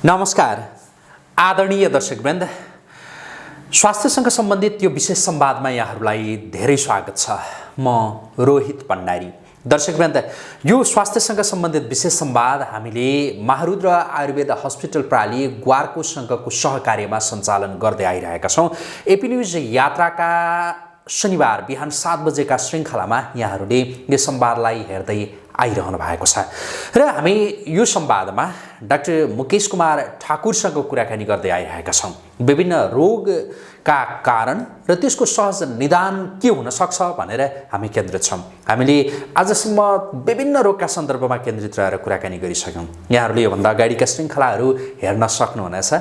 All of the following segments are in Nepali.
नमस्कार आदरणीय दर्शकवृन्द, स्वास्थ्यसँग सम्बन्धित यो विशेष संवादमा यहाँहरूलाई धेरै स्वागत छ। म रोहित भण्डारी। दर्शकवृन्द, यो स्वास्थ्यसँग सम्बन्धित विशेष संवाद हामीले महारुद्र आयुर्वेद हस्पिटल प्राली ग्वारको सङ्घको सहकार्यमा सञ्चालन गर्दै आइरहेका छौँ। एपी न्युज यात्राका शनिबार बिहान 7 बजेका श्रृङ्खलामा यहाँहरूले यो संवादलाई हेर्दै आइरहनु भएको छ र हामी यो संवादमा डाक्टर मुकेश कुमार ठाकुरसँग कुराकानी गर्दै आइरहेका छौँ। विभिन्न रोगका कारण र त्यसको सहज निदान के हुन सक्छ भनेर हामी केन्द्रित छौँ। हामीले आजसम्म विभिन्न रोगका सन्दर्भमा केन्द्रित रहेर कुराकानी गरिसक्यौँ। यहाँहरूले योभन्दा अगाडिका श्रृङ्खलाहरू हेर्न सक्नुहुनेछ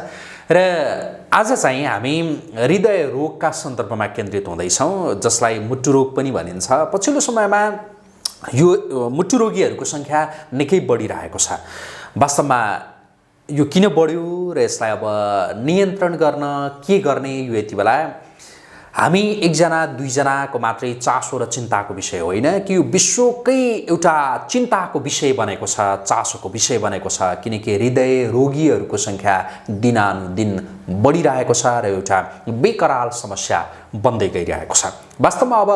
र आज चाहिँ हामी हृदय रोगका सन्दर्भमा केन्द्रित हुँदैछौँ, जसलाई मुटु रोग पनि भनिन्छ। पछिल्लो समयमा यो मुटु रोगीहरूको सङ्ख्या निकै बढिरहेको छ। वास्तवमा यो किन बढ्यो र यसलाई अब नियन्त्रण गर्न के गर्ने, यो यति बेला हामी एकजना दुईजनाको मात्रै चासो र चिन्ताको विषय होइन कि यो विश्वकै एउटा चिन्ताको विषय बनेको छ, चासोको विषय बनेको छ। किनकि हृदय रोगीहरूको सङ्ख्या दिनानुदिन बढिरहेको छ र एउटा बेकराल समस्या बन्दै गइरहेको छ। वास्तवमा अब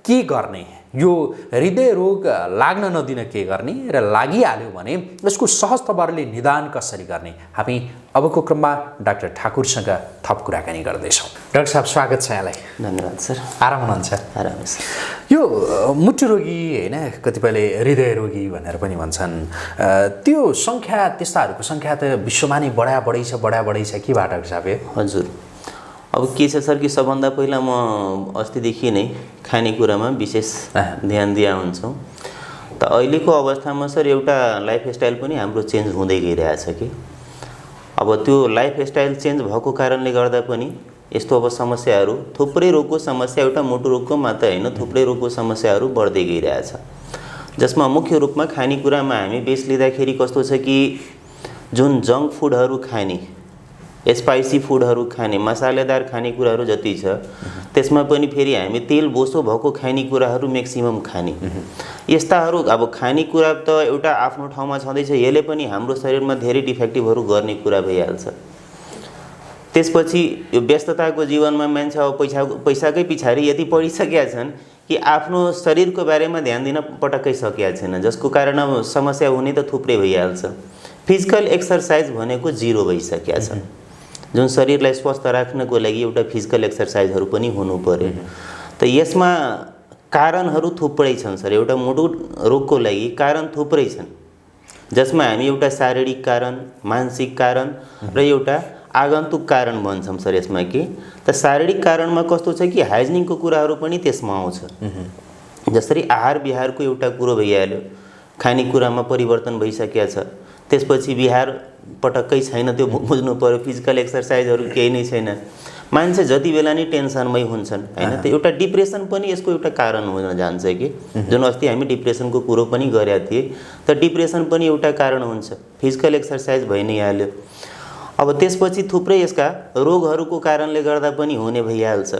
के गर्ने, यो हृदय रोग लाग्न नदिन के गर्ने र लागिहाल्यो भने यसको सहज तवरले निदान कसरी गर्ने, हामी अबको क्रममा डाक्टर ठाकुरसँग थप कुराकानी गर्दैछौँ। डाक्टर साहब, स्वागत छ यहाँलाई। धन्यवाद सर। आराम हुनुहुन्छ? आराम सर। यो मुटु रोगी होइन, कतिपयले हृदय रोगी भनेर पनि भन्छन्, त्यो सङ्ख्या, त्यस्ताहरूको सङ्ख्या त विश्वमा नै बढै छ केबाट डाक्टर साहब? हजुर, अब के छ सर कि सबभन्दा पहिला म अस्तिदेखि नै खानेकुरामा विशेष ध्यान दिया हुन्छौँ। त अहिलेको अवस्थामा सर एउटा लाइफस्टाइल पनि हाम्रो चेन्ज हुँदै गइरहेछ कि अब त्यो लाइफस्टाइल चेन्ज भएको कारणले गर्दा पनि यस्तो अब समस्याहरू, थुप्रै रोगको समस्या, एउटा मुटु रोगको मात्र होइन, थुप्रै रोगको समस्याहरू बढ्दै गइरहेछ। जसमा मुख्य रूपमा खानेकुरामा हामी बेस लिँदाखेरि कस्तो छ कि जुन जङ्क फुडहरू खाने, स्पाइसी फुडहरू खाने, मसालेदार खानेकुराहरू जति छ त्यसमा पनि फेरि हामी तेल बोसो भएको खानेकुराहरू म्याक्सिमम खाने, यस्ताहरू अब खानेकुरा त एउटा आफ्नो ठाउँमा छँदैछ, यसले पनि हाम्रो शरीरमा धेरै डिफेक्टिभहरू गर्ने कुरा भइहाल्छ। त्यसपछि यो व्यस्तताको जीवनमा मान्छे अब पैसाकै पछाडि यति पढिसकेका छन् कि आफ्नो शरीरको बारेमा ध्यान दिन पटक्कै सकेका छैन, जसको कारण अब समस्या हुने त थुप्रै भइहाल्छ। फिजिकल एक्सर्साइज भनेको जिरो भइसकेका छ। जुन शरीरलाई स्वस्थ राख्नको लागि एउटा फिजिकल एक्सर्साइजहरू पनि हुनु पर्यो। त यसमा कारणहरू थुप्रै छन् सर। एउटा मुटु रोगको लागि कारण थुप्रै छन्, जसमा हामी एउटा शारीरिक कारण, मानसिक कारण र एउटा आगन्तुक कारण भन्छौँ सर यसमा कि। त शारीरिक कारणमा कस्तो छ कि हाइजिनिङको कुराहरू पनि त्यसमा आउँछ। जसरी आहार विहारको एउटा कुरो भइहाल्यो, खानेकुरामा परिवर्तन भइसकेको छ, त्यसपछि बिहार पटक्कै छैन, त्यो बुझ्नु पर्यो। फिजिकल एक्सर्साइजहरू केही नै छैन, मान्छे जति बेला नै टेन्सनमै हुन्छन् होइन। त एउटा डिप्रेसन पनि यसको एउटा कारण हुन जान्छ कि जुन अस्ति हामी डिप्रेसनको कुरो पनि गरेका थिए, त डिप्रेसन पनि एउटा कारण हुन्छ, फिजिकल एक्सर्साइज भइ नै हाल्यो। अब त्यसपछि थुप्रै यसका रोगहरूको कारणले गर्दा पनि हुने भइहाल्छ।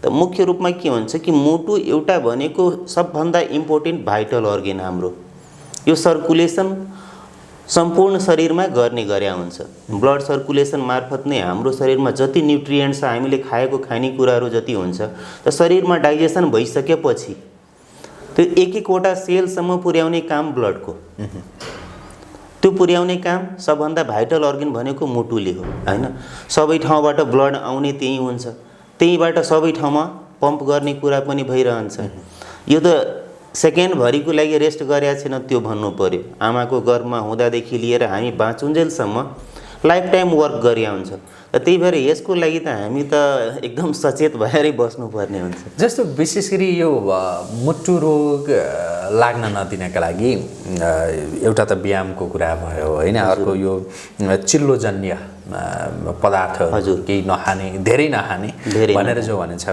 त मुख्य रूपमा के हुन्छ कि मुटु एउटा भनेको सबभन्दा इम्पोर्टेन्ट भाइटल अर्गन हाम्रो, यो सर्कुलेसन सम्पूर्ण शरीरमा गर्ने गरे हुन्छ। ब्लड सर्कुलेसन मार्फत नै हाम्रो शरीरमा जति न्युट्रिएन्ट्स छ, हामीले खाएको खानेकुराहरू जति हुन्छ, त शरीरमा डाइजेसन भइसकेपछि त्यो एक एकवटा सेलसम्म पुर्याउने काम ब्लडको, त्यो पुर्याउने काम सबभन्दा भाइटल अर्गन भनेको मुटुले हो होइन। सबै ठाउँबाट ब्लड आउने त्यही हुन्छ, त्यहीबाट सबै ठाउँमा पम्प गर्ने कुरा पनि भइरहन्छ। यो त सेकेन्डभरिको लागि रेस्ट गरेका छैन, त्यो भन्नु पर्यो। आमाको गर्भमा हुँदादेखि लिएर हामी बाँचुन्जेलसम्म लाइफ टाइम वर्क गरिया हुन्छ। र त्यही भएर यसको लागि त हामी त एकदम सचेत भएरै बस्नुपर्ने हुन्छ। जस्तो विशेष गरी यो मुटु रोग लाग्न नदिनका लागि एउटा त व्यायामको कुरा भयो होइन, अर्को यो चिल्लोजन्य पदार्थ, हजुर, केही नखाने, धेरै नखाने भनेर जो भनिन्छ।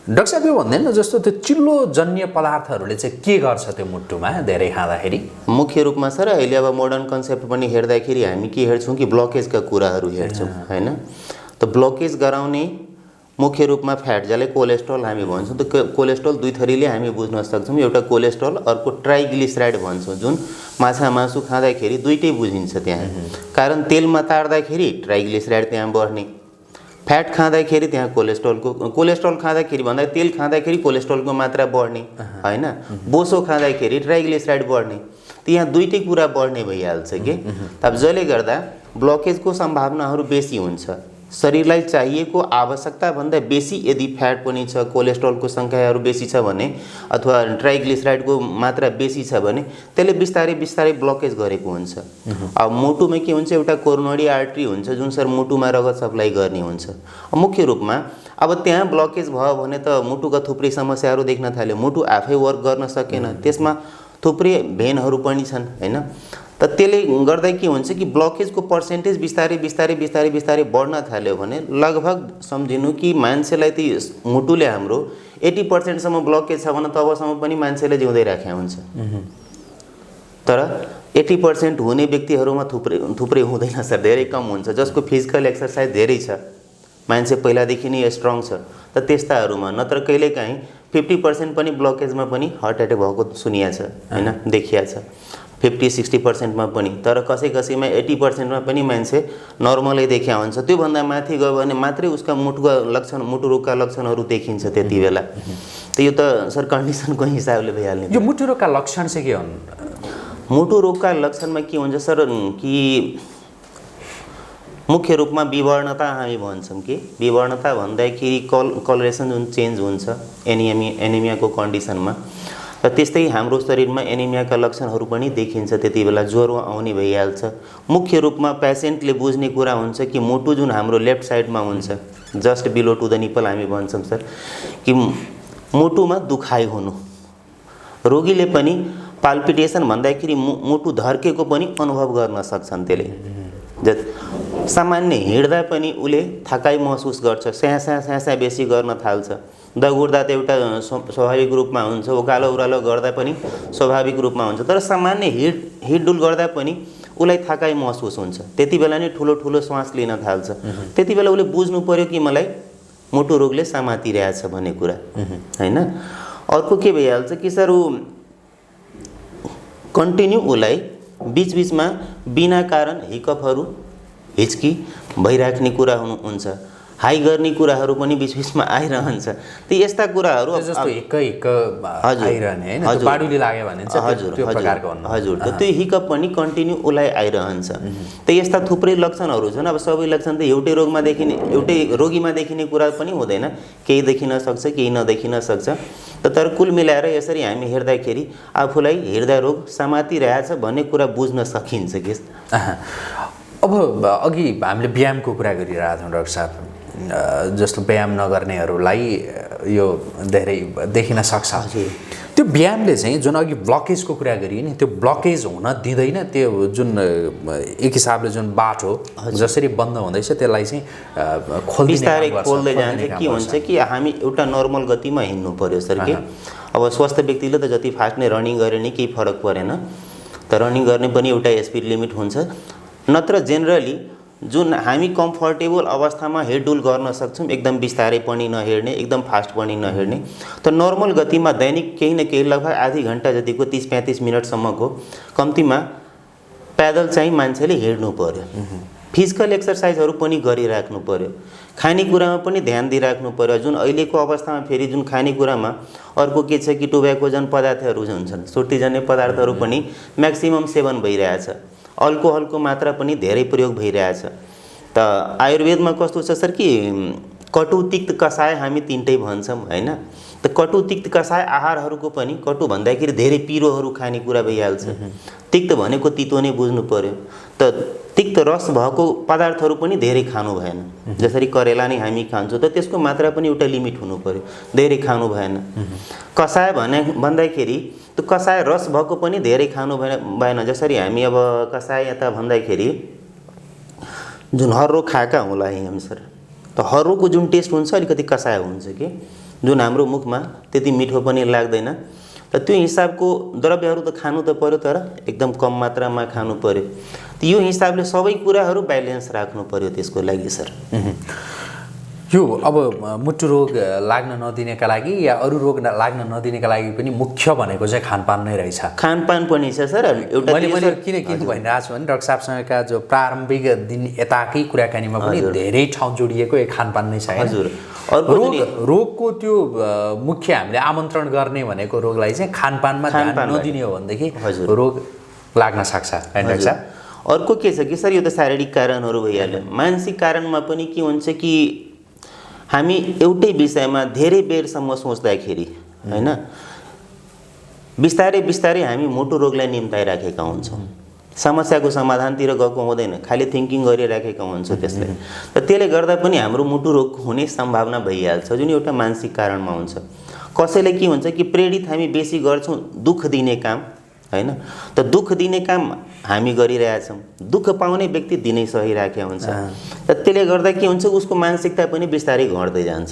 डाक्टर साहब, यो भन्दैन जस्तो त्यो चिल्लोजन्य पदार्थहरूले चाहिँ के गर्छ त्यो मुटुमा धेरै खाँदाखेरि? मुख्य रूपमा सर अहिले अब मोडर्न कन्सेप्ट पनि हेर्दाखेरि हामी के हेर्छौँ कि ब्लकेजका कुराहरू हेर्छौँ होइन। त ब्लकेज गराउने मुख्य रूपमा फ्याट जसलाई कोलेस्ट्रोल हामी भन्छौँ। त्यो कोलेस्ट्रोल दुई थरीले हामी बुझ्न सक्छौँ। एउटा कोलेस्ट्रोल, अर्को ट्राइग्लिसराइड भन्छौँ, जुन माछा मासु खाँदाखेरि दुईटै बुझिन्छ त्यहाँ। कारण तेलमा तार्दाखेरि ट्राइग्लिसराइड त्यहाँ बढ्ने, फ्याट खाँदाखेरि त्यहाँ कोलेस्ट्रोल खाँदाखेरि भन्दा तेल खाँदाखेरि कोलेस्ट्रोलको मात्रा बढ्ने हैन, बोसो खाँदाखेरि ट्राइग्लिसराइड बढ्ने, त्यहाँ दुईटै कुरा बढ्ने भइहाल्छ के। अब जसले गर्दा ब्लकेजको सम्भावनाहरू बेसी हुन्छ। शरीरलाई चाहिएको आवश्यकता भन्दा बेसी यदि फ्याट पनि छ, कोलेस्ट्रोलको सङ्ख्याहरू बेसी छ भने, अथवा ट्राइग्लिसराइडको मात्रा बेसी छ भने त्यसले बिस्तारै बिस्तारै ब्लकेज गरेको हुन्छ। अब मुटुमा के हुन्छ, एउटा कोरोनरी आर्ट्री हुन्छ जुन सर मुटुमा रगत सप्लाई गर्ने हुन्छ। मुख्य रूपमा अब त्यहाँ ब्लकेज भयो भने त मुटुका थुप्रै समस्याहरू देख्न थाल्यो। मुटु आफै वर्क गर्न सकेन, त्यसमा थुप्रै भेनहरू पनि छन् हैन। त त्यसले गर्दा के हुन्छ कि ब्लकेजको पर्सेन्टेज बिस्तारै बिस्तारै बिस्तारै बिस्तारै बढ्न थाल्यो भने लगभग सम्झिनु कि मान्छेलाई ती मुटुले हाम्रो 80% सम्म ब्लकेज छ भने तबसम्म पनि मान्छेले जिउँदै राखेको हुन्छ। तर 80% हुने व्यक्तिहरूमा थुप्रै हुँदैन सर, धेरै कम हुन्छ। जसको फिजिकल एक्सर्साइज धेरै छ, मान्छे पहिलादेखि नै स्ट्रङ छ, त त्यस्ताहरूमा नत्र कहिलेकाहीँ 50% पनि ब्लकेजमा पनि हार्ट एट्याक भएको सुनिया छ हैन, देखिया छ। 50-60% पनि, तर कसैमा 80% पनि मान्छे नर्मलै देखिया हुन्छ। त्योभन्दा माथि गयो भने मात्रै उसका मुटुका लक्षण, मुटु रोगका लक्षणहरू देखिन्छ त्यति बेला। त यो त सर कन्डिसनको हिसाबले भइहाल्ने। यो मुटु रोगका लक्षण चाहिँ के हुन्? मुटु रोगका लक्षणमा के हुन्छ सर कि मुख्य रूपमा विवर्णता हामी भन्छौँ कि विवर्णता भन्दाखेरि कलरेसन जुन चेन्ज हुन्छ एनिमियाको कन्डिसनमा, र त्यस्तै हाम्रो शरीरमा एनिमियाका लक्षणहरू पनि देखिन्छ। त्यति बेला ज्वरो आउने भइहाल्छ। मुख्य रूपमा पेसेन्टले बुझ्ने कुरा हुन्छ कि मुटु जुन हाम्रो लेफ्ट साइडमा हुन्छ, just below to the nipple हामी भन्छौँ सर, कि मुटुमा दुखाइ हुनु। रोगीले पनि पाल्पिटेसन भन्दाखेरि मुटु धर्केको पनि अनुभव गर्न सक्छन्। त्यसले सामान्य हिँड्दा पनि उसले थकाइ महसुस गर्छ, स्याहाँ बेसी गर्न थाल्छ। दगुर्दा त एउटा स्वाभाविक रूपमा हुन्छ, उकालो उरालो गर्दा पनि स्वाभाविक रूपमा हुन्छ, तर सामान्य हिँडडुल गर्दा पनि उसलाई थकाइ महसुस हुन्छ। त्यति बेला नै ठुलो ठुलो श्वास लिन थाल्छ। त्यति बेला उसले बुझ्नु पर्यो कि मलाई मुटु रोगले समातिरहेछ भन्ने कुरा हैन। अर्को के भइहाल्छ कि सर ऊ कन्टिन्यू उसलाई बीचबीचमा बिना कारण हिकअपहरू, हिचकी भइराख्ने कुरा हुन्छ, हाई गर्ने कुराहरू पनि बीचबीचमा आइरहन्छ। त यस्ता कुराहरू जस्तो हिक्क आइरहने हैन, त्यो बाडुली लाग्यो भने चाहिँ त्यो प्रकारको हुनु। हजुर, त त्यो हिकअप पनि कन्टिन्यू उसलाई आइरहन्छ। त यस्ता थुप्रै लक्षणहरू छन्। अब सबै लक्षण त एउटै रोगीमा देखिने कुरा पनि हुँदैन, केही देखिन सक्छ, केही नदेखिन सक्छ। तर कुल मिलाएर यसरी हामी हेर्दाखेरि आफूलाई हृदय रोग समातिरहेछ भन्ने कुरा बुझ्न सकिन्छ कि। अब अघि हामीले व्यायामको कुरा गरिरहेका छौँ डाक्टर साहब, जस्तो व्यायाम नगर्नेहरूलाई यो धेरै देखिन सक्छ। त्यो व्यायामले चाहिँ जुन अघि ब्लकेजको कुरा गरियो नि, त्यो ब्लकेज हुन दिँदैन। त्यो जुन एक हिसाबले जुन बाटो जसरी बन्द हुँदैछ त्यसलाई चाहिँ बिस्तारै खोल्दै जान्छ। के हुन्छ कि हामी एउटा नर्मल गतिमा हिँड्नु पर्यो सर कि। अब स्वस्थ व्यक्तिले त जति फास्ट नै रनिङ गरे नि केही फरक परेन, त रनिङ गर्ने पनि एउटा स्पिड लिमिट हुन्छ। नत्र जेनरली जुन हामी कम्फर्टेबल अवस्थामा हिँडडुल गर्न सक्छौँ, एकदम बिस्तारै पनि नहिँड्ने, एकदम फास्ट पनि नहिँड्ने, त नर्मल गतिमा दैनिक केही न केही लगभग आधी घन्टा जतिको 30-35 मिनटसम्मको कम्तीमा पैदल चाहिँ मान्छेले हिँड्नु पर्यो। फिजिकल एक्सर्साइजहरू पनि गरिराख्नु पर्यो। खानेकुरामा पनि ध्यान दिइराख्नु पर्यो। जुन अहिलेको अवस्थामा फेरि जुन खानेकुरामा अर्को के छ कि टोब्याकोजन पदार्थहरू हुन्छन्, सुर्तीजन्य पदार्थहरू पनि म्याक्सिमम सेवन भइरहेछ। अल्कोहलको मात्रा पनि धेरै प्रयोग भइरहेछ। त आयुर्वेदमा कस्तो छ सर कि कटु तिक्त कसाय हामी तीनटै भन्छौँ हैन। त कटु तिक्त कसाय आहारहरूको पनि, कटु भन्दाखेरि धेरै पिरोहरू खानेकुरा भइहाल्छ। तिक्त भनेको तितो नै बुझ्नु पर्यो। त तिक्त रस भएको पदार्थहरू पनि धेरै खानु भएन। जसरी करेला नै हामी खान्छौँ, त त्यसको मात्रा पनि एउटा लिमिट हुनु पर्यो, धेरै खानु भएन। कसाय भन्दाखेरि त्यो कसाय रस भएको पनि धेरै खानु भएन। जसरी हामी अब कसाय यता भन्दाखेरि जुन हर्रो खाएका होला हामी सर, त हर्रोको जुन टेस्ट हुन्छ अलिकति कसाय हुन्छ कि, जुन हाम्रो मुखमा त्यति मिठो पनि लाग्दैन। त त्यो हिसाबको द्रव्यहरू त खानु त पर्यो, तर एकदम कम मात्रामा खानु पर्यो। त यो हिसाबले सबै कुराहरू ब्यालेन्स राख्नु पर्यो त्यसको लागि सर। यो अब मुटु रोग लाग्न नदिनेका लागि या अरू रोग लाग्न नदिनेका लागि पनि मुख्य भनेको चाहिँ खानपान नै रहेछ। खानपान पनि छ सर। एउटा मैले किन भनिरहेको छु भने डाक्टर साहबसँगका जो प्रारम्भिक दिन यताकै कुराकानीमा पनि धेरै ठाउँ जोडिएको एक खानपान नै छ। हजुर, रोगको त्यो मुख्य हामीले आमन्त्रण गर्ने भनेको रोगलाई चाहिँ खानपानमा ध्यान नदिने हो भनेदेखि रोग लाग्न सक्छ हैन डाक्टर साहब? अर्को के छ कि सर, यो त शारीरिक कारणहरू भइहाल्यो। मानसिक कारणमा पनि के हुन्छ कि हामी एउटै विषयमा धेरै बेरसम्म सोच्दाखेरि हैन, बिस्तारै बिस्तारै हामी मुटु रोगलाई निम्ताइराखेका हुन्छौँ। समस्याको समाधानतिर गएको हुँदैन, खालि थिङ्किङ गरिराखेका हुन्छौँ त्यसलाई। र त्यसले गर्दा पनि हाम्रो मुटु रोग हुने सम्भावना भइहाल्छ, जुन एउटा मानसिक कारणमा हुन्छ। कसैले के हुन्छ कि प्रेरित हामी बेसी गर्छौँ दुःख दिने काम हैन, त दुःख दिने काम हामी गरिरहेछौँ, दुःख पाउने व्यक्ति दिनै सहिराखेको हुन्छ। त त्यसले गर्दा के हुन्छ, उसको मानसिकता पनि बिस्तारै घट्दै जान्छ।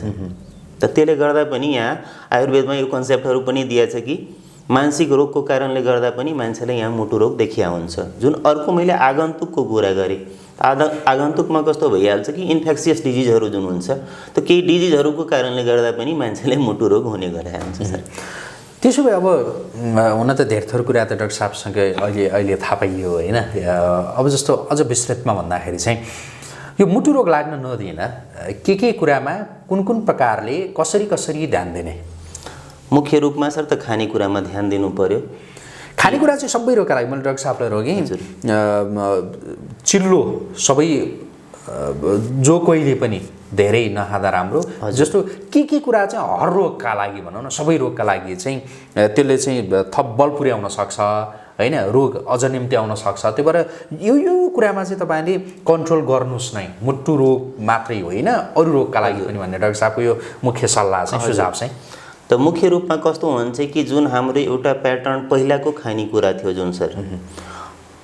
त त्यसले गर्दा पनि यहाँ आयुर्वेदमा यो कन्सेप्टहरू पनि दिएछ कि मानसिक रोगको कारणले गर्दा पनि मान्छेले यहाँ मुटु रोग देखिया हुन्छ। जुन अर्को मैले आगन्तुकको कुरा गरेँ, आगन्तुकमा कस्तो भइहाल्छ कि इन्फेक्सियस डिजिजहरू जुन हुन्छ, त केही डिजिजहरूको कारणले गर्दा पनि मान्छेले मुटु रोग हुने गरेको हुन्छ सर। त्यसो भए अब हुन त धेरै थोर कुरा त डाक्टर साहबसँग अहिले थाहा पाइयो होइन। अब जस्तो अझ विस्तृतमा भन्दाखेरि चाहिँ यो मुटु रोग लाग्न नदिन के कुरामा कुन प्रकारले कसरी ध्यान दिने? मुख्य रूपमा सर त खानेकुरामा ध्यान दिनु पर्यो। खानेकुरा चाहिँ सबै रोगका लागि मैले डाक्टर साहबलाई रोगेँ चिल्लो सबै जो कोहीले पनि धेरै नखाँदा राम्रो। जस्तो के कुरा चाहिँ हर रोगका लागि भनौँ न, सबै रोगका लागि चाहिँ त्यसले चाहिँ थप बल पुर्याउन सक्छ हैन, रोग अझ निम्त्याउन सक्छ। त्यही भएर यो कुरामा चाहिँ तपाईँले कन्ट्रोल गर्नुहोस् नै, मुटु रोग मात्रै होइन अरू रोगका लागि पनि भन्ने डाक्टर साहबको यो मुख्य सल्लाह चाहिँ सुझाव चाहिँ। त मुख्य रूपमा कस्तो हुन्छ कि जुन हाम्रो एउटा प्याटर्न पहिलाको खानेकुरा थियो जुन सर,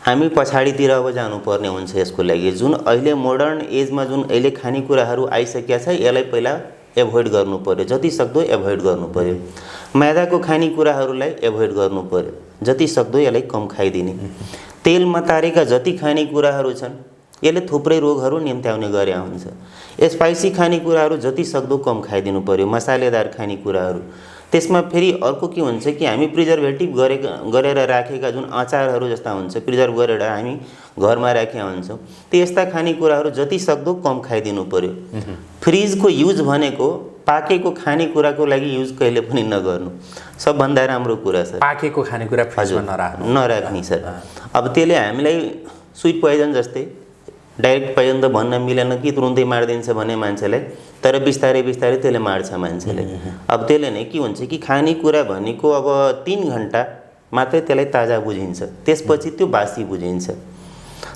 हामी पछाडितिर अब जानुपर्ने हुन्छ यसको लागि। जुन अहिले मोडर्न एजमा जुन अहिले खानेकुराहरू आइसकेका छ, यसलाई पहिला एभोइड गर्नु पर्यो, जति सक्दो एभोइड गर्नु पर्यो। मैदाको खानेकुराहरूलाई एभोइड गर्नु पर्यो, जति सक्दो यसलाई कम खाइदिने। तेलमा तारेका जति खानेकुराहरू छन् यसले थुप्रै रोगहरू निम्त्याउने गरे हुन्छ। स्पाइसी खानेकुराहरू जति सक्दो कम खाइदिनु पर्यो, मसालेदार खानेकुराहरू। त्यसमा फेरि अर्को के हुन्छ कि हामी प्रिजर्भेटिभ गरेर राखेका जुन अचारहरू जस्ता हुन्छ, प्रिजर्भ गरेर हामी घरमा राखेका हुन्छौँ, त्यस्ता खानेकुराहरू जति सक्दो कम खाइदिनु पर्यो। फ्रिजको युज भनेको पाकेको खानेकुराको लागि युज कहिले पनि नगर्नु, सबभन्दा राम्रो कुरा सर। पाकेको खानेकुरा फ्रिजमा नराख्ने सर। अब त्यसले हामीलाई स्विट पोइजन जस्तै, डाइरेक्ट पोइजन त भन्न मिलेन कि तुरुन्तै मारिदिन्छ भने मान्छेलाई, तर बिस्तारै बिस्तारै त्यसले मार्छ मान्छेलाई। अब त्यसले नै के हुन्छ कि खानेकुरा भनेको अब 3 घन्टा मात्रै त्यसलाई ताजा बुझिन्छ, त्यसपछि त्यो बासी बुझिन्छ।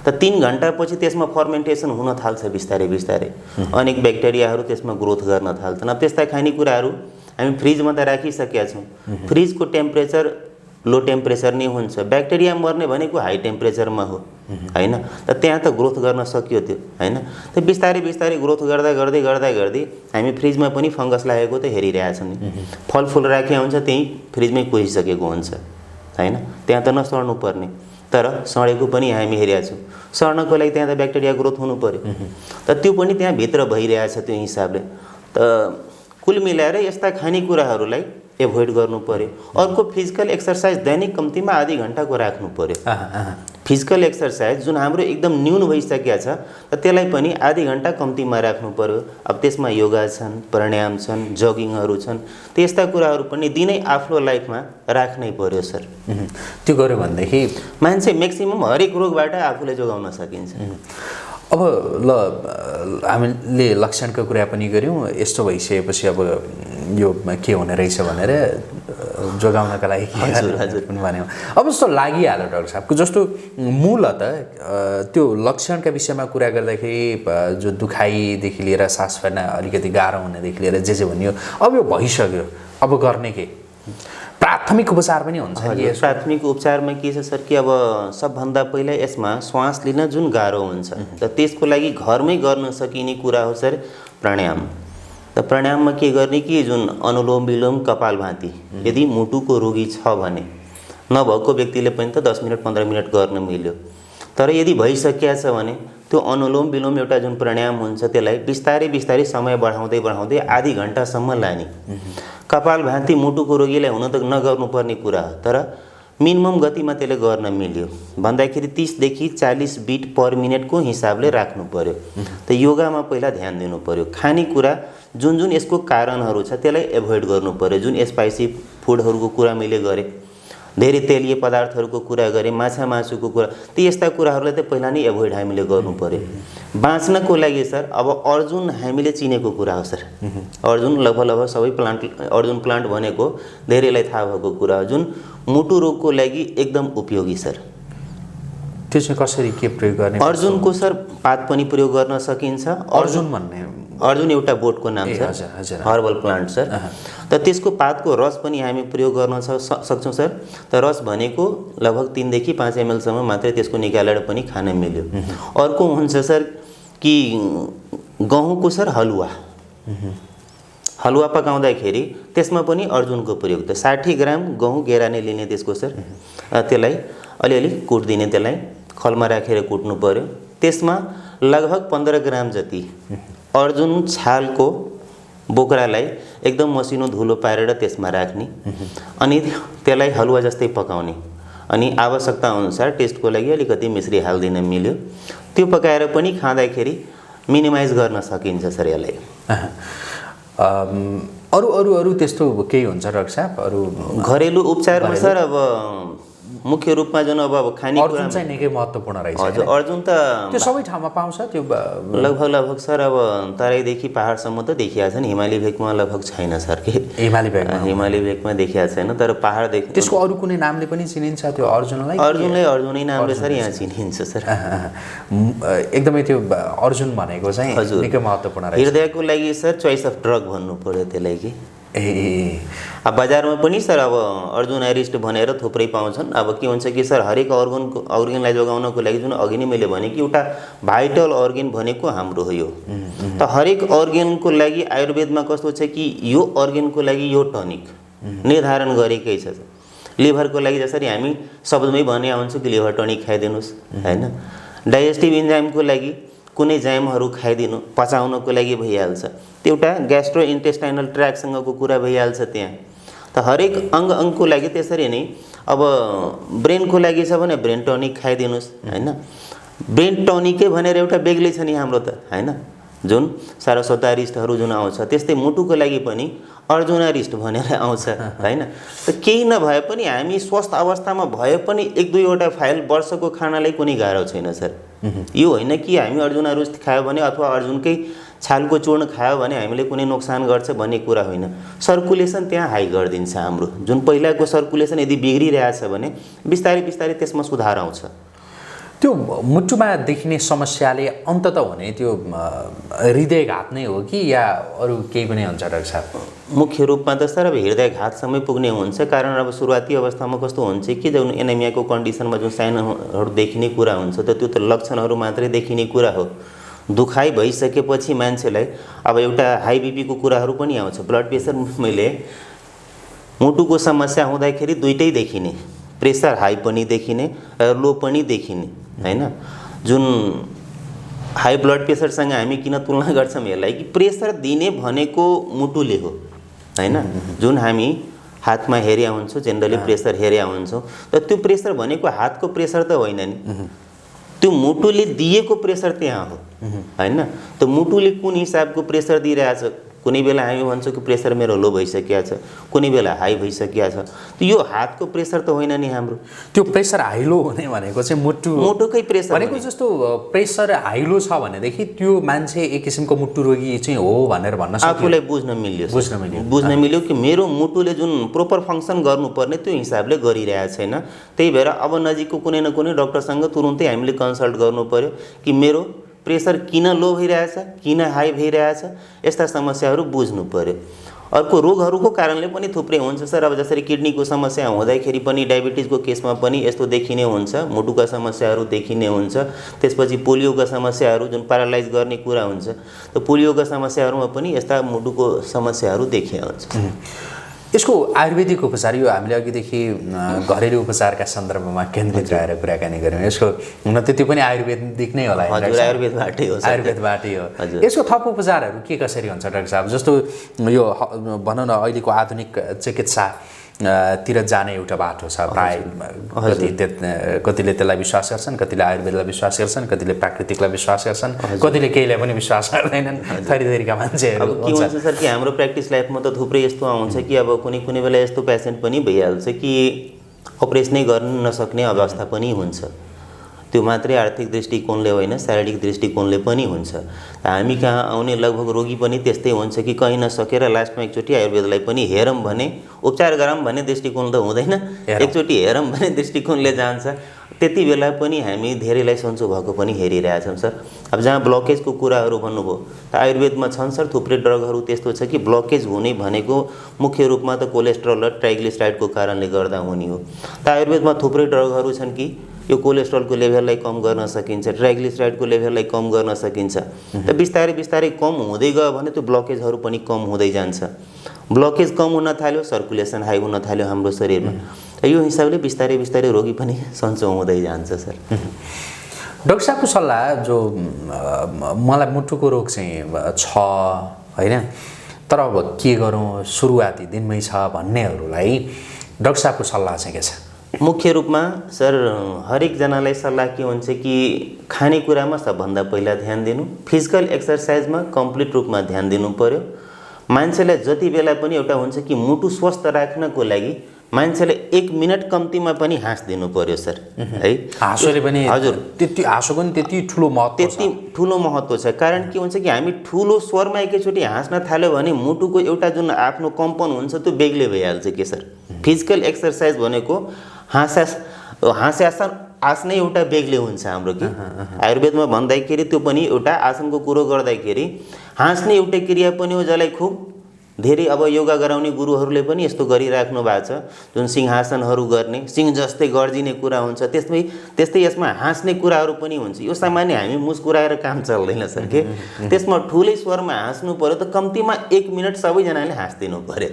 त 3 घन्टापछि त्यसमा फर्मेन्टेसन हुन थाल्छ बिस्तारै बिस्तारै, अनेक ब्याक्टेरियाहरू त्यसमा ग्रोथ गर्न थाल्छन्। अब त्यस्ता खानेकुराहरू हामी फ्रिजमा त राखिसकेका छौँ, फ्रिजको टेम्परेचर लो टेम्परेचर नै हुन्छ, ब्याक्टेरिया मर्ने भनेको हाई टेम्परेचरमा हो हैन। त त्यहाँ त ग्रोथ गर्न सक्यो त्यो हैन। त बिस्तारै बिस्तारै ग्रोथ गर्दै हामी फ्रिजमा पनि फङ्गस लागेको त हेरिरहेछौँ नि। फलफुल राखेको हुन्छ त्यहीँ फ्रिजमै कुहिसकेको हुन्छ हैन, त्यहाँ त नसड्नु पर्ने, तर सडेको पनि हामी हेरेका छौँ। सड्नको लागि त्यहाँ त ब्याक्टेरिया ग्रोथ हुनु पर्यो, त त्यो पनि त्यहाँ भित्र भइरहेछ त्यो हिसाबले। त कुल मिलाएर यस्ता खानेकुराहरूलाई एभोइड गर्नु पर्यो। अर्को फिजिकल एक्सर्साइज दैनिक कम्तीमा आधी घन्टाको राख्नु पर्यो। फिजिकल एक्सर्साइज जुन हाम्रो एकदम न्यून भइसकेको छ, त त्यसलाई पनि आधी घन्टा कम्तीमा राख्नु पर्यो। अब त्यसमा योगा छन्, प्राणायाम छन्, जगिङहरू छन्, त्यस्ता कुराहरू पनि दिनै आफ्नो लाइफमा राख्नै पर्यो सर। त्यो गर्यो भनेदेखि मान्छे म्याक्सिमम हरेक रोगबाट आफूले जोगाउन सकिन्छ। अब ल हामीले लक्षणको कुरा पनि गऱ्यौँ, यस्तो भइसकेपछि अब यो के हुने रहेछ भनेर जोगाउनका लागि हजुर पनि भन्यौँ। अब जस्तो लागिहाल्यो डाक्टर साहबको, जस्तो मूलत त्यो लक्षणका विषयमा कुरा गर्दाखेरि जो दुखाइदेखि लिएर सास फेर्न अलिकति गाह्रो हुनेदेखि लिएर जे भनियो, अब यो भइसक्यो, अब गर्ने के? प्राथमिक उपचार पनि हुन्छ नि? प्राथमिक उपचारमा के छ सर कि अब सबभन्दा पहिला यसमा श्वास लिन जुन गाह्रो हुन्छ, त त्यसको लागि घरमै गर्न सकिने कुरा हो सर प्राणायाम। त प्राणायाममा के गर्ने कि जुन अनुलोम विलोम कपालभाती, यदि मुटुको रोगी छ भने, नभएको व्यक्तिले पनि त 10 मिनट 15 मिनट गर्न मिल्यो। तर यदि भइसकेको छ भने त्यो अनुलोम विलोम एउटा जुन प्राणायाम हुन्छ त्यसलाई बिस्तारै बिस्तारै समय बढाउँदै बढाउँदै आधी घन्टासम्म लाने। कपालभाती मुटुको रोगीलाई हुन त नगर्नुपर्ने कुरा हो, तर मिनिमम गतिमा त्यसले गर्न मिल्यो भन्दाखेरि 30 देखि 40 बिट पर मिनेटको हिसाबले राख्नु पर्यो। त योगामा पहिला ध्यान दिनु पर्यो। खानेकुरा जुन जुन यसको कारणहरू छ त्यसलाई एभोइड गर्नु पर्यो। जुन स्पाइसी फुडहरूको कुरा मैले गरेँ, धेरै तेलीय पदार्थहरूको कुरा गरेँ, माछा मासुको कुरा, ती यस्ता कुराहरूलाई त पहिला नै एभोइड हामीले गर्नु पर्यो। बाँच्नको लागि सर अब अर्जुन हामीले चिनेको कुरा हो सर। अर्जुन लगभग सबै अर्जुन प्लान्ट भनेको धेरैलाई थाहा भएको कुरा हो, जुन मुटु रोगको लागि एकदम उपयोगी सर। त्यो चाहिँ कसरी के प्रयोग गर्ने? अर्जुनको सर पात पनि प्रयोग गर्न सकिन्छ। अर्जुन भन्ने अर्जुन एउटा बोटको नाम छ, हर्बल प्लान्ट सर। त त्यसको पातको रस पनि हामी प्रयोग गर्न सक्छौँ सर। त रस भनेको लगभग 3 देखि 5 ml सम्म मात्रै त्यसको निकालेर पनि खान मिल्यो। अर्को हुन्छ सर कि गहुँको सर हलुवा पकाउँदाखेरि त्यसमा पनि अर्जुनको प्रयोग। त 60 ग्राम गहुँ गेराने लिने त्यसको सर, त्यसलाई अलिअलि कुट्दिने, त्यसलाई खलमा राखेर कुट्नु पर्यो। त्यसमा लगभग 15 ग्राम जति अर्जुन छालको बोक्रालाई एकदम मसिनो धुलो पारेर त्यसमा राख्ने अनि त्यसलाई हलुवा जस्तै पकाउने अनि आवश्यकता अनुसार टेस्टको लागि अलिकति मिश्री हाल्दिन मिल्यो। त्यो पकाएर पनि खाँदाखेरि मिनिमाइज गर्न सकिन्छ सर यसलाई। अरू त्यस्तो केही हुन्छ डाक्टर साहब? अरू घरेलु उपचारमा सर अब मुख्य रूपमा जुन अब खानेकुरा अर्जुन चाहिँ निकै महत्त्वपूर्ण रहेछ। हजुर, अर्जुन त त्यो सबै ठाउँमा पाउँछ त्यो लगभग सर अब तराईदेखि पहाडसम्म त देखिया छ नि। हिमाली भेगमा लगभग छैन सर के हिमाली भेगमा देखिया छैन, तर पहाडदेखि त्यसको अरू कुनै नामले पनि चिनिन्छ त्यो अर्जुनलाई? अर्जुनै नामले सर यहाँ चिनिन्छ सर। एकदमै त्यो अर्जुन भनेको चाहिँ निकै महत्त्वपूर्ण रहेछ। हृदयको लागि सर चोइस अफ ड्रग भन्नु पर्यो त्यसलाई कि। अब बजारमा पनि सर अब अर्जुन एरिस्ट भनेर थुप्रै पाउँछन्। अब के हुन्छ कि सर हरेक अर्गनलाई जोगाउनको लागि जुन अघि नै मैले भने कि एउटा भाइटल अर्गन भनेको हाम्रो हो यो। त हरेक अर्गनको लागि आयुर्वेदमा कस्तो छ कि यो अर्गनको लागि यो टनिक निर्धारण गरेकै छ। लिभरको लागि जसरी हामी शब्दमै भने आउँछ कि लिभर टनिक खाइदिनुहोस् हैन। डाइजेस्टिभ इन्जाइमको लागि कुनै जाइमहरू खाइदिनु, पचाउनको लागि भइहाल्छ। त्यो एउटा ग्यास्ट्रो इन्टेस्टाइनल ट्र्याकसँगको कुरा भइहाल्छ त्यहाँ। त हरेक अङ्गको लागि त्यसरी नै अब ब्रेनको लागि छ भने ब्रेन टनिक खाइदिनुहोस् हैन। ब्रेन टनिकै भनेर एउटा बेग्लै छ नि हाम्रो त हैन, जुन सारस्वतारिष्टहरू जुन आउँछ त्यस्तै मुटुको लागि पनि अर्जुनारिष्ट भनेर आउँछ हैन। त केही नभए पनि हामी स्वस्थ अवस्थामा भए पनि 1-2वटा फाइल वर्षको खानालाई कुनै गाह्रो छैन सर। यो होइन कि हामी अर्जुनारिष्ट खायो भने अथवा अर्जुनकै छालको चूर्ण खायो भने हामीले कुनै नोक्सान गर्छ भन्ने कुरा होइन। सर्कुलेसन त्यहाँ हाई गरिदिन्छ हाम्रो। जुन पहिलाको सर्कुलेसन यदि बिग्रिरहेछ भने बिस्तारै बिस्तारै त्यसमा सुधार आउँछ। त्यो मुटुमा देखिने समस्याले अन्ततः हुने त्यो हृदयघात नै हो कि या अरू केही पनि हुन्छ डाक्टर साहब? मुख्य रूपमा त सर अब हृदयघातसम्मै पुग्ने हुन्छ। कारण अब सुरुवाती अवस्थामा कस्तो हुन्छ कि जुन एनेमियाको कन्डिसनमा जुन साइनहरू देखिने कुरा हुन्छ त त्यो त लक्षणहरू मात्रै देखिने कुरा हो। दुखाइ भइसकेपछि मान्छेलाई अब एउटा हाई बीपीको कुराहरू पनि आउँछ, ब्लड प्रेसर। मैले मुटुको समस्या हुँदाखेरि दुइटै देखिने, प्रेसर हाई पनि देखिने र लो पनि देखिने हैन। जुन हाई ब्लड प्रेसरसँग हामी किन तुलना गर्छौँ यसलाई कि प्रेसर दिने भनेको मुटुले हो हैन। जुन हामी हातमा हेरेका हुन्छौँ जेनरली प्रेसर हेरेका हुन्छौँ, त त्यो प्रेसर भनेको हातको प्रेसर त होइन नि, त्यो मुटुले दिएको प्रेसर त्यहाँ हो हैन। त मुटुले कुन हिसाबको प्रेसर दिइरहेछ, कुनै बेला हामी भन्छौँ कि प्रेसर मेरो लो भइसकेको छ, कुनै बेला हाई भइसकेको छ। त यो हातको प्रेसर त होइन नि हाम्रो। त्यो प्रेसर हाई लो हुने भनेको चाहिँ मुटुकै प्रेसर भनेको जस्तो प्रेसर हाई लो छ भनेदेखि त्यो मान्छे एक किसिमको मुटु रोगी चाहिँ हो भनेर भन्न सक्यो। आफूलाई बुझ्न मिल्यो कि मेरो मुटुले जुन प्रोपर फङ्सन गर्नुपर्ने त्यो हिसाबले गरिरहेको छैन। त्यही भएर अब नजिकको कुनै न कुनै डक्टरसँग तुरुन्तै हामीले कन्सल्ट गर्नु पर्यो कि मेरो प्रेसर किन लो भइरहेछ, किन हाई भइरहेछ, यस्ता समस्याहरू बुझ्नु पर्यो। अर्को रोगहरूको कारणले पनि थुप्रै हुन्छ सर। अब जसरी किडनीको समस्या हुँदाखेरि पनि डायबिटिजको केसमा पनि यस्तो देखिने हुन्छ, मुटुका समस्याहरू देखिने हुन्छ। त्यसपछि पोलियोका समस्याहरू जुन प्यारालाइज गर्ने कुरा हुन्छ, त पोलियोका समस्याहरूमा पनि यस्ता मुटुको समस्याहरू देखिया हुन्छ। यसको आयुर्वेदिक उपचार यो हामीले अघिदेखि घरेलु उपचारका सन्दर्भमा केन्द्रित रहेर कुराकानी गऱ्यौँ। यसको हुन त त्यो पनि आयुर्वेदिक नै होला, आयुर्वेदबाटै हो, आयुर्वेदबाटै हो। यसको थप उपचारहरू के कसरी हुन्छ डाक्टर साहब? जस्तो यो भनौँ न अहिलेको आधुनिक चिकित्सा तिर जाने एउटा बाटो छ प्राय, कतिले त्यसलाई विश्वास गर्छन्, कतिले आयुर्वेदलाई विश्वास गर्छन्, कतिले प्राकृतिकलाई विश्वास गर्छन्, कतिले केहीलाई पनि विश्वास गर्दैनन्, थरी थरीका मान्छेहरू। के हुन्छ सर कि हाम्रो प्र्याक्टिस लाइफमा त थुप्रै यस्तो आउँछ कि अब कुनै कुनै बेला यस्तो पेसेन्ट पनि भइहाल्छ कि अपरेसनै गर्न नसक्ने अवस्था पनि हुन्छ। त्यो मात्रै आर्थिक दृष्टिकोणले होइन, शारीरिक दृष्टिकोणले पनि हुन्छ। हामी कहाँ आउने लगभग रोगी पनि त्यस्तै हुन्छ कि कहीँ नसकेर लास्टमा एकचोटि आयुर्वेदलाई पनि हेरौँ भने, उपचार गरौँ भन्ने दृष्टिकोण त हुँदैन, एकचोटि हेरौँ भन्ने दृष्टिकोणले जान्छ। त्यति बेला पनि हामी धेरैलाई सन्चो भएको पनि हेरिरहेछौँ सर। अब जहाँ ब्लकेजको कुराहरू भन्नुभयो त आयुर्वेदमा छन् सर थुप्रै ड्रगहरू त्यस्तो छ कि ब्लकेज हुने भनेको मुख्य रूपमा त कोलेस्ट्रोल र ट्राइग्लिसराइडको कारणले गर्दा हुने हो। त आयुर्वेदमा थुप्रै ड्रगहरू छन् कि यो कोलेस्ट्रोलको लेभललाई कम गर्न सकिन्छ, ट्राइग्लिसराइडको लेभललाई कम गर्न सकिन्छ। त बिस्तारै बिस्तारै कम हुँदै गयो भने त्यो ब्लकेजहरू पनि कम हुँदै जान्छ। ब्लकेज कम हुन थाल्यो, सर्कुलेसन हाई हुन थाल्यो हाम्रो शरीरमा। यो हिसाबले बिस्तारै बिस्तारै रोगी पनि सन्चो हुँदै जान्छ सर। डाक्टर साहबको सल्लाह जो मलाई मुटुको रोग चाहिँ छ होइन, तर अब के गरौँ सुरुवाती दिनमै छ भन्नेहरूलाई डाक्टर साहबको सल्लाह चाहिँ के छ? मुख्य रूपमा सर हरेकजनालाई सल्लाह के हुन्छ कि खानेकुरामा सबभन्दा पहिला ध्यान दिनु, फिजिकल एक्सर्साइजमा कम्प्लिट रूपमा ध्यान दिनु पर्यो। मान्छेलाई जति बेला पनि एउटा हुन्छ कि मुटु स्वस्थ राख्नको लागि मान्छेले 1 मिनट कम्तीमा पनि हाँस्दिनु पर्यो सर, है। हाँसोले पनि हजुर त्यति हाँसोको पनि त्यति ठुलो महत्त्व छ। कारण के हुन्छ कि हामी ठुलो स्वरमा एकैचोटि हाँस्न थाल्यो भने मुटुको एउटा जुन आफ्नो कम्पन हुन्छ त्यो बेग्लै भइहाल्छ के सर। फिजिकल एक्सर्साइज भनेको आसन एउटा बेग्लै हुन्छ हाम्रो कि आयुर्वेदमा भन्दाखेरि त्यो पनि एउटा आसनको कुरो गर्दाखेरि हाँस्ने एउटै क्रिया पनि हो जसलाई खुब धेरै अब योगा गराउने गुरुहरूले पनि यस्तो गरिराख्नु भएको छ, जुन सिंहासनहरू गर्ने, सिंह जस्तै गर्जिने कुरा हुन्छ, त्यस्तै यसमा हाँस्ने कुराहरू पनि हुन्छ। यो सामान्य हामी मुस्कुराएर काम चल्दैन सर के, त्यसमा ठुलै स्वरमा हाँस्नु पर्यो। त कम्तीमा 1 मिनट सबैजनाले हाँस्दिनु पर्यो,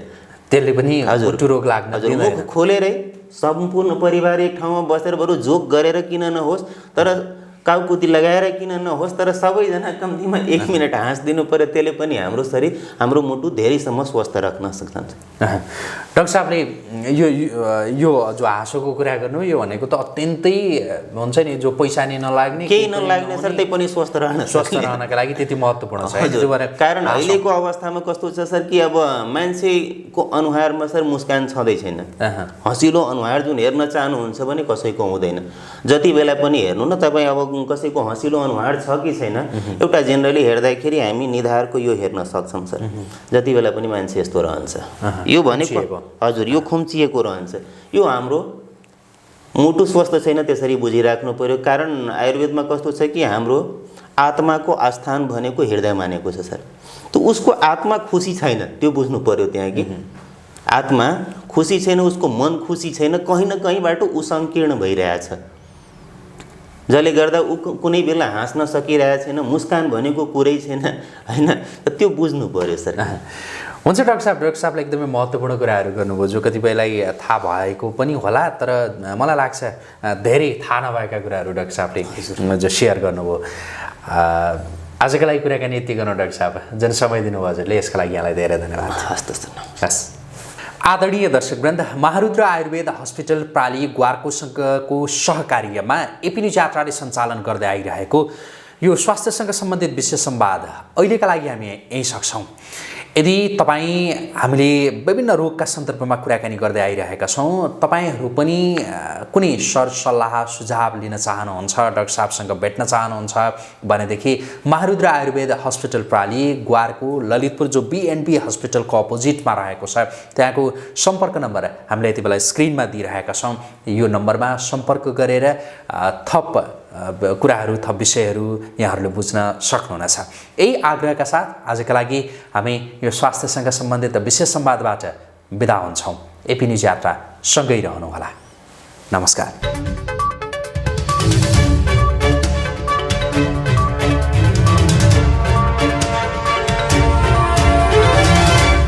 त्यसले पनि मुटु रोग लाग्न दिँदैन। मुख खोलेरै सम्पूर्ण परिवार एक ठाउँमा बसेर बरु जोक गरेर किन नहोस्, तर काउकुती लगाएर किन नहोस्, तर सबैजना कम्तीमा 1 मिनट हाँस्दिनु पर्यो। त्यसले पनि हाम्रो शरीर, हाम्रो मुटु धेरैसम्म स्वस्थ राख्न सक्छ। डाक्टर साहबले यो जो हाँसोको कुरा गर्नु यो भनेको त अत्यन्तै हुन्छ नि, जो पैसा नि नलाग्ने केही नलाग्ने सर, त्यही पनि स्वस्थ रहनका लागि त्यति महत्त्वपूर्ण छ। कारण अहिलेको अवस्थामा कस्तो छ सर कि अब मान्छेको अनुहारमा सर मुस्कान छँदै छैन। हँसिलो अनुहार जुन हेर्न चाहनुहुन्छ भने कसैको हुँदैन। जति बेला पनि हेर्नु न तपाईँ, अब कसैको हँसिलो अनुहार छ कि छैन, एउटा जेनरली हेर्दाखेरि हामी निधारको यो हेर्न सक्छौँ सर। जति बेला पनि मान्छे यस्तो रहन्छ, यो भनेको हजुर यो खुम्चिएको रहन्छ, यो हाम्रो मुटु स्वस्थ छैन, त्यसरी बुझिराख्नु पर्यो। कारण आयुर्वेदमा कस्तो छ कि हाम्रो आत्माको आस्थान भनेको हृदय मानेको छ सर। त उसको आत्मा खुसी छैन, त्यो बुझ्नु पर्यो त्यहाँ कि आत्मा खुसी छैन, उसको मन खुसी छैन, कहीँ न कहीँबाट ऊ सङ्कीर्ण भइरहेछ, जसले गर्दा ऊ कुनै बेला हाँस्न सकिरहेको छैन, मुस्कान भनेको कुरै छैन, होइन। त्यो बुझ्नु पर्यो सर। हुन्छ डाक्टर साहबले एकदमै महत्त्वपूर्ण कुराहरू गर्नुभयो, जो कतिपयलाई थाहा भएको पनि होला, तर मलाई लाग्छ धेरै थाहा नभएका कुराहरू डाक्टर साहबले जो सेयर गर्नुभयो। आजको लागि कुराकानी यति गर्नु डाक्टर साहब, जुन समय दिनुभयो हजुरले, यसको लागि यहाँलाई धेरै धन्यवाद। हस्। आदरणीय दर्शकवृन्द, महारुद्र आयुर्वेद हस्पिटल प्राली ग्वारकोसँगको सहकार्यमा एपी न्युज यात्राले सञ्चालन गर्दै आइरहेको यो स्वास्थ्यसँग सम्बन्धित विशेष संवाद अहिलेका लागि हामी यहीँ सक्छौँ। यदि हामीले विभिन्न रोगका सन्दर्भमा कुराकानी गर्दै आइरहेका छौँ, तपाईँहरू पनि कुनै सरसल्लाह सुझाव लिन चाहनुहुन्छ, डाक्टर साहबसँग भेट्न चाहनुहुन्छ भनेदेखि महारुद्र आयुर्वेद हस्पिटल प्राली ग्वारको ललितपुर जो BNB हस्पिटलको अपोजिटमा रहेको छ, त्यहाँको सम्पर्क नम्बर हामीले यति बेला स्क्रिनमा दिइरहेका छौँ। यो नम्बरमा सम्पर्क गरेर थप कुराहरू, थप विषयहरू यहाँहरूले बुझ्न सक्नुहुनेछ। यही आग्रहका साथ आजका लागि हामी यो स्वास्थ्यसँग सम्बन्धित विशेष संवादबाट बिदा हुन्छौँ। एपी न्युज यात्रा सँगै रहनुहोला। नमस्कार।